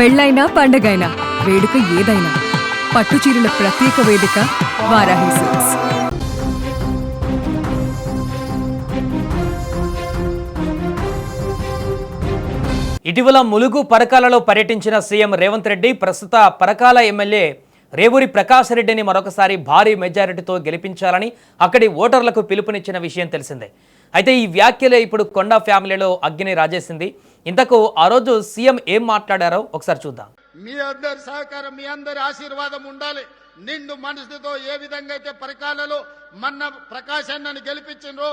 పెళ్ళైనా పండగైనా వేడుక ఏదైనా పట్టుచీరల ప్రత్యేక వేదిక వారాహి సిల్క్స్. ఇటీవల ములుగు పరకాలలో పర్యటించిన సీఎం రేవంత్ రెడ్డి ప్రస్తుత పరకాల ఎమ్మెల్యే రేవూరి ప్రకాష్ రెడ్డిని మరొకసారి భారీ మెజారిటీతో గెలిపించాలని అక్కడి ఓటర్లకు పిలుపునిచ్చిన విషయం తెలిసిందే. అయితే ఈ వ్యాఖ్యలే ఇప్పుడు కొండా ఫ్యామిలీలో అగ్గిని రాజేసింది. ఇంతకు ఆ రోజు సీఎం ఏం మాట్లాడారో ఒకసారి చూద్దాం. మీ అందరి సహకారం, మీ అందరి ఆశీర్వాదం ఉండాలి. నిండు మనసుతో ఏ విధంగా అయితే పరకాలలో మన్న ప్రకాష్ అన్నని గెలిపించినో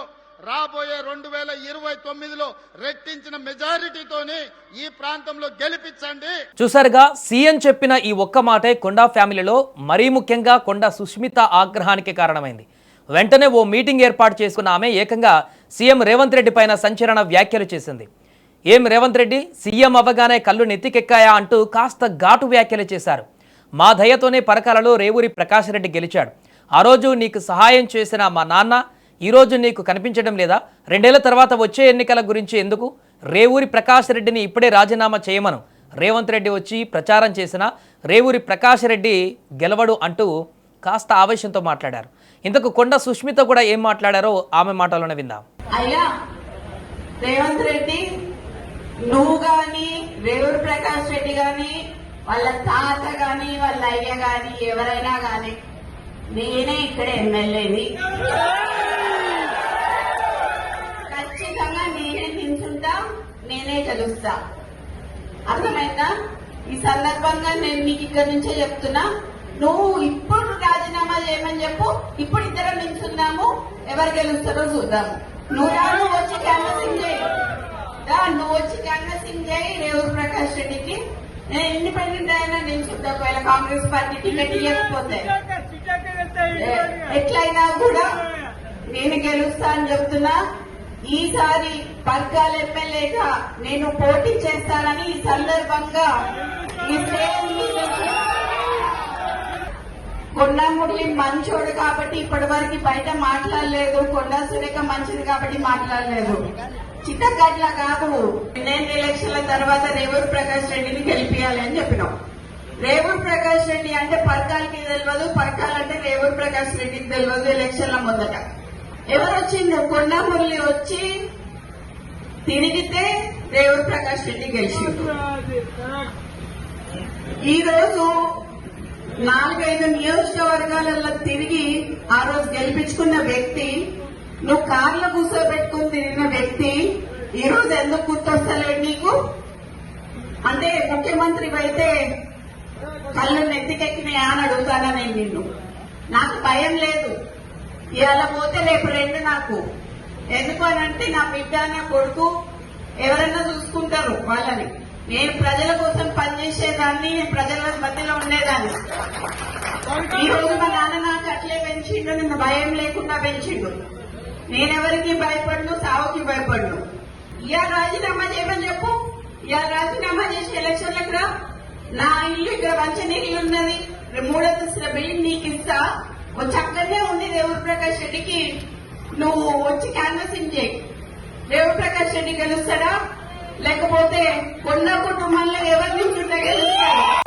రాబోయే 2029లో రెట్టించిన మెజారిటీతోనే ఈ ప్రాంతంలో గెలిపించండి. చూసారుగా, సీఎం చెప్పిన ఈ ఒక్క మాటే కొండా ఫ్యామిలీలో మరీ ముఖ్యంగా కొండా సుష్మిత ఆగ్రహానికి కారణమైంది. వెంటనే ఓ మీటింగ్ ఏర్పాటు చేసుకున్న ఆమె ఏకంగా సీఎం రేవంత్ రెడ్డి పైన సంచలన వ్యాఖ్యలు చేసింది. ఏం రేవంత్ రెడ్డి, సీఎం అవ్వగానే కళ్ళు నెత్తికెక్కాయా అంటూ కాస్త ఘాటు వ్యాఖ్యలు చేశారు. మా దయతోనే పరకాలలో రేవూరి ప్రకాష్ రెడ్డి గెలిచాడు. ఆ రోజు నీకు సహాయం చేసిన మా నాన్న ఈరోజు నీకు కనిపించడం లేదా? 2 ఏళ్ల తర్వాత వచ్చే ఎన్నికల గురించి ఎందుకు? రేవూరి ప్రకాష్ రెడ్డిని ఇప్పుడే రాజీనామా చేయమను. రేవంత్ రెడ్డి వచ్చి ప్రచారం చేసిన రేవూరి ప్రకాష్ రెడ్డి గెలవడు అంటూ కాస్త ఆవేశంతో మాట్లాడారు. ఇంతకు కొండ సుష్మిత కూడా ఏం మాట్లాడారో ఆమె మాటలోనే విందాం. అయ్యా రేవంత్ రెడ్డి, నువ్వు గాని రేవూరి ప్రకాష్ రెడ్డి గాని వాళ్ళ తాత గాని వాళ్ళ అయ్య గాని ఎవరైనా గాని నేనే ఇక్కడ ఎమ్మెల్యేని, ఖచ్చితంగా నేనే నిల్చుంటా, నేనే గెలుస్తా. అర్థమైందా? ఈ సందర్భంగా నేను నీకు ఇక్కడ నుంచే చెప్తున్నా, నువ్వు ఇప్పుడు రాజీనామా చేయమని చెప్పు. ఇప్పుడు ఇద్దరం నిల్చుందాము, ఎవరు గెలుస్తారో చూద్దాము. నువ్వు వచ్చి క్యాన్వసింగ్ చేయి, నువ్వు వచ్చి క్యాన్వసింగ్ చేయి రేవూరి ప్రకాష్ రెడ్డికి. నేను ఇండిపెండెంట్ అయినా నిల్చుంటా. ఒకవేళ కాంగ్రెస్ పార్టీ టికెట్ ఇవ్వకపోతే ఎట్లయినా కూడా నేను గెలుస్తా అని చెప్తున్నా. ఈసారి పర్కాల ఎమ్మెల్యేగా నేను పోటీ చేస్తానని ఈ సందర్భంగా కొండా మురళి మంచోడు కాబట్టి ఇప్పటి వరకు బయట మాట్లాడలేదు. కొండా సురేఖ మంచిది కాబట్టి మాట్లాడలేదు. చిత్తగడ్ల కాదు, నేను ఎలక్షన్ల తర్వాత రేవూరి ప్రకాష్ రెడ్డిని గెలిపియాలి అని చెప్పినాం. రేవూరి ప్రకాష్ రెడ్డి అంటే పర్కాలకి తెలియదు, పర్కాల్ అంటే రేవూరి ప్రకాష్ రెడ్డికి తెలియదు. ఎలక్షన్ల మొదట ఎవరు వచ్చింది? కొండా మురళి వచ్చి తిరిగితే రేవూరి ప్రకాష్ రెడ్డి గెలిచిండు. ఈ రోజు 4-5 నియోజకవర్గాలలో తిరిగి ఆ రోజు గెలిపించుకున్న వ్యక్తి, నువ్వు కార్లో కూర్చోబెట్టుకుని తిరిగిన వ్యక్తి ఈ రోజు ఎందుకు గుర్తొస్తలేడు నీకు? అంటే ముఖ్యమంత్రి అయితే కళ్ళు నెత్తికెక్కినాయా అని అడుగుతానా నేను నిన్ను? నాకు భయం లేదు. ఇవాళ పోతే రేపు 2 నాకు. ఎందుకు అని అంటే నా బిడ్డ, నా కొడుకు ఎవరైనా చూసుకుంటారు వాళ్ళని. నేను ప్రజల కోసం పనిచేసేదాన్ని, నేను ప్రజల మధ్యలో ఉండేదాన్ని. ఈ రోజు మా నాన్న నాకు అట్లే పెంచిండు, నిన్ను భయం లేకుండా పెంచిండు. నేనెవరికి భయపడను, సావుకి భయపడను. ఇవాళ రాజీనామా చేయమని చెప్పు. ఇవాళ రాజీనామా చేసి ఎలక్షన్లకు రా. నా ఇల్లు ఇక్కడ మంచినీళ్ళు ఉన్నది, 3 అంతస్తుల బిల్డింగ్ నీకు ఇస్తా. వచ్చి అక్కడనే ఉండి రేవూరి ప్రకాష్ రెడ్డికి నువ్వు వచ్చి క్యాన్వసింగ్ చేయి. రేవూరి ప్రకాష్ రెడ్డి గెలుస్తాడా? లేకపోతే కొండ కుటుంబంలో ఎవరి నుంచి గెలుస్తాడా?